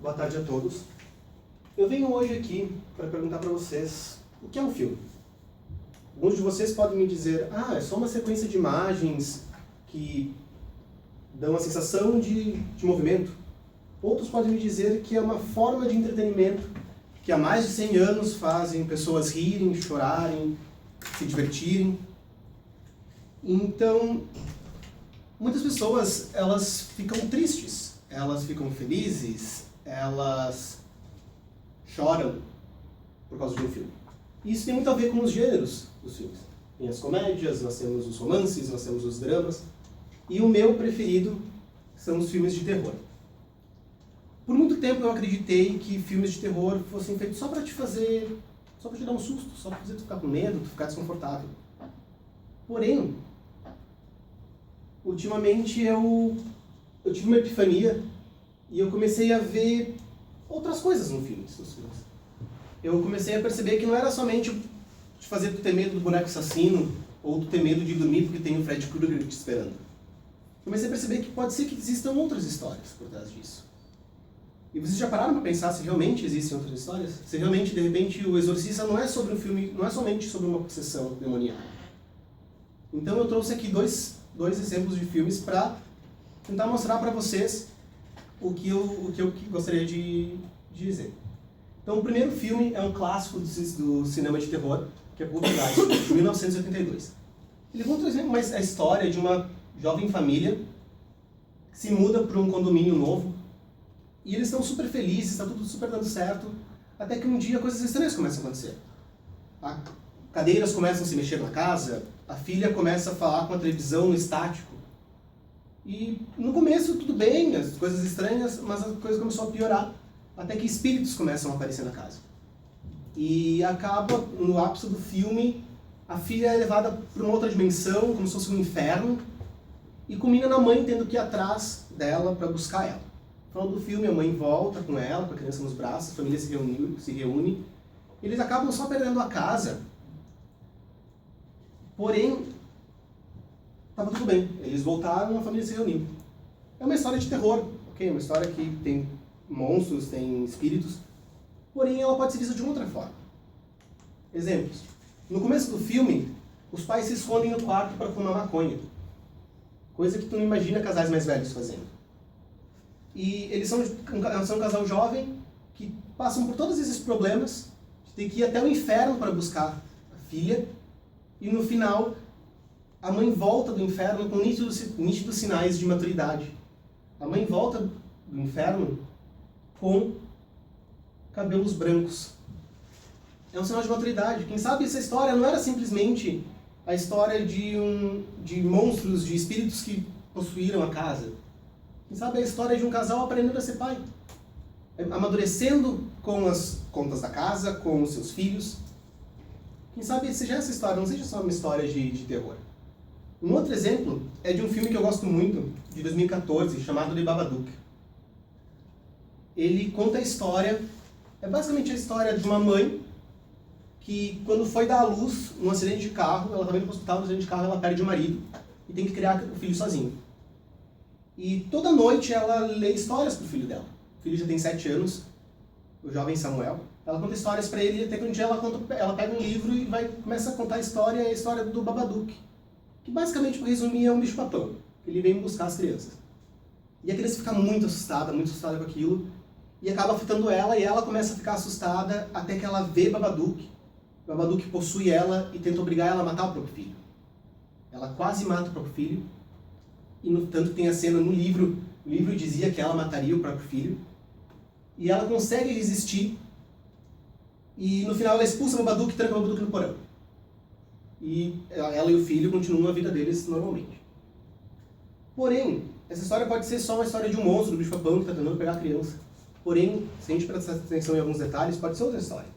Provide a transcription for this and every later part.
Boa tarde a todos. Eu venho hoje aqui para perguntar para vocês o que é um filme. Alguns de vocês podem me dizer, é só uma sequência de imagens que dão a sensação de movimento. Outros podem me dizer que é uma forma de entretenimento que há mais de 100 anos fazem pessoas rirem, chorarem, se divertirem. Então, muitas pessoas, elas ficam tristes, elas ficam felizes, elas choram por causa de um filme. E isso tem muito a ver com os gêneros dos filmes. Tem as comédias, nós temos os romances, nós temos os dramas. E o meu preferido são os filmes de terror. Por muito tempo eu acreditei que filmes de terror fossem feitos só para te dar um susto, só para fazer tu ficar com medo, tu ficar desconfortável. Porém, ultimamente eu tive uma epifania e eu comecei a ver outras coisas nos filmes. Eu comecei a perceber que não era somente te fazer tu ter medo do boneco assassino ou tu ter medo de dormir porque tem o Fred Krueger te esperando. Comecei a perceber que pode ser que existam outras histórias por trás disso. E vocês já pararam para pensar se realmente existem outras histórias? Se realmente, de repente, o Exorcista não é sobre um filme, não é somente sobre uma possessão demoníaca. Então eu trouxe aqui dois exemplos de filmes para tentar mostrar para vocês o que eu gostaria de dizer. Então o primeiro filme é um clássico do cinema de terror, que é Poltergeist, de 1982. Ele conta a história de uma jovem família que se muda para um condomínio novo e eles estão super felizes, está tudo super dando certo, até que um dia coisas estranhas começam a acontecer. Cadeiras começam a se mexer na casa, a filha começa a falar com a televisão no estático. E no começo tudo bem, as coisas estranhas, mas a coisa começou a piorar, até que espíritos começam a aparecer na casa. E acaba, no ápice do filme, a filha é levada para uma outra dimensão, como se fosse um inferno, e culmina na mãe tendo que ir atrás dela para buscar ela. No final do filme, a mãe volta com ela, com a criança nos braços, a família se reúne. Eles acabam só perdendo a casa, porém, estava tudo bem. Eles voltaram, a família se reuniu. É uma história de terror, ok? Uma história que tem monstros, tem espíritos, porém ela pode ser vista de uma outra forma. Exemplos. No começo do filme, os pais se escondem no quarto para fumar maconha. Coisa que tu não imagina casais mais velhos fazendo. E eles são um casal jovem que passam por todos esses problemas, tem que ir até o inferno para buscar a filha, e no final a mãe volta do inferno com nítidos sinais de maturidade. A mãe volta do inferno com cabelos brancos. É um sinal de maturidade. Quem sabe essa história não era simplesmente a história de monstros, de espíritos que possuíram a casa. Quem sabe é a história de um casal aprendendo a ser pai. Amadurecendo com as contas da casa, com os seus filhos. Quem sabe seja essa história, não seja só uma história de terror. Um outro exemplo é de um filme que eu gosto muito, de 2014, chamado The Babadook. Ele conta a história, é basicamente a história de uma mãe que, quando foi dar à luz num acidente de carro, ela estava indo para o hospital, no acidente de carro ela perde o marido e tem que criar o filho sozinho. E toda noite ela lê histórias para o filho dela. O filho já tem 7 anos, o jovem Samuel. Ela conta histórias para ele, até que um dia ela pega um livro e começa a contar a história do Babadook. Que basicamente, para resumir, é um bicho-papão. Ele vem buscar as crianças. E a criança fica muito assustada com aquilo, e acaba afetando ela, e ela começa a ficar assustada até que ela vê Babadook. Babadook possui ela e tenta obrigar ela a matar o próprio filho. Ela quase mata o próprio filho, e no tanto tem a cena no livro, o livro dizia que ela mataria o próprio filho, e ela consegue resistir, e no final ela expulsa o Babadook e tranca o Babadook no porão. E ela e o filho continuam a vida deles normalmente. Porém, essa história pode ser só uma história de um monstro, do bicho-papão que está tentando pegar a criança. Porém, se a gente prestar atenção em alguns detalhes, pode ser outra história.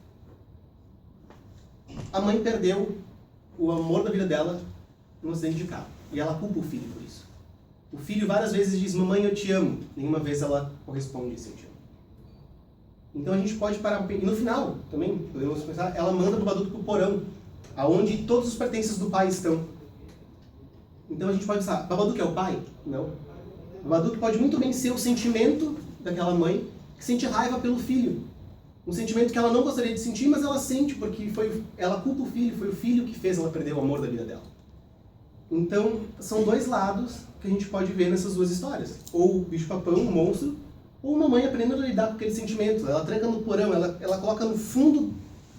A mãe perdeu o amor da vida dela num acidente de carro. E ela culpa o filho por isso. O filho várias vezes diz, mamãe, eu te amo. Nenhuma vez ela corresponde a esse eu te amo. Então a gente pode parar... E no final, também, podemos pensar, ela manda o Babadook pro porão, aonde todos os pertences do pai estão. Então a gente pode pensar, Babadook é o pai? Não. Babadook pode muito bem ser o sentimento daquela mãe que sente raiva pelo filho. Um sentimento que ela não gostaria de sentir, mas ela sente porque ela culpa o filho, foi o filho que fez ela perder o amor da vida dela. Então, são dois lados que a gente pode ver nessas duas histórias. Ou o bicho-papão, o monstro, ou uma mãe aprendendo a lidar com aquele sentimento. Ela tranca no porão, ela coloca no fundo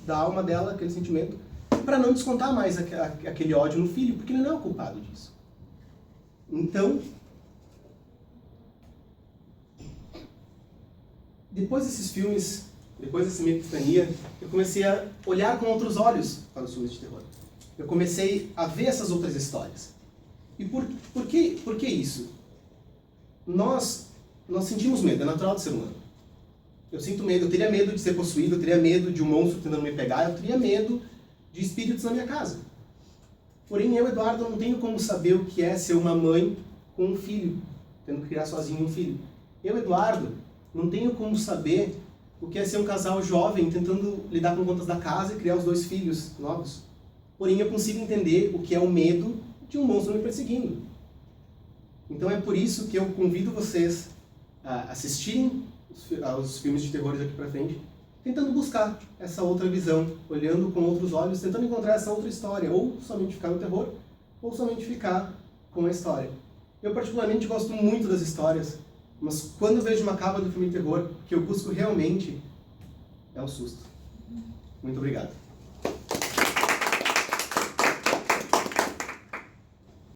da alma dela aquele sentimento para não descontar mais aquele ódio no filho, porque ele não é o culpado disso. Então, depois desses filmes, depois dessa minha epifania, eu comecei a olhar com outros olhos para os filmes de terror. Eu comecei a ver essas outras histórias. E por que isso? Nós sentimos medo, é natural do ser humano. Eu sinto medo, eu teria medo de ser possuído, eu teria medo de um monstro tentando me pegar, eu teria medo de espíritos na minha casa. Porém, eu, Eduardo, não tenho como saber o que é ser uma mãe com um filho, tendo que criar sozinho um filho. Eu, Eduardo, não tenho como saber o que é ser um casal jovem tentando lidar com contas da casa e criar os 2 filhos novos. Porém, eu consigo entender o que é o medo de um monstro me perseguindo. Então é por isso que eu convido vocês a assistirem aos filmes de terror daqui pra frente, tentando buscar essa outra visão, olhando com outros olhos, tentando encontrar essa outra história, ou somente ficar no terror, ou somente ficar com a história. Eu particularmente gosto muito das histórias, mas quando eu vejo uma capa do filme de terror, o que eu busco realmente é o susto. Muito obrigado.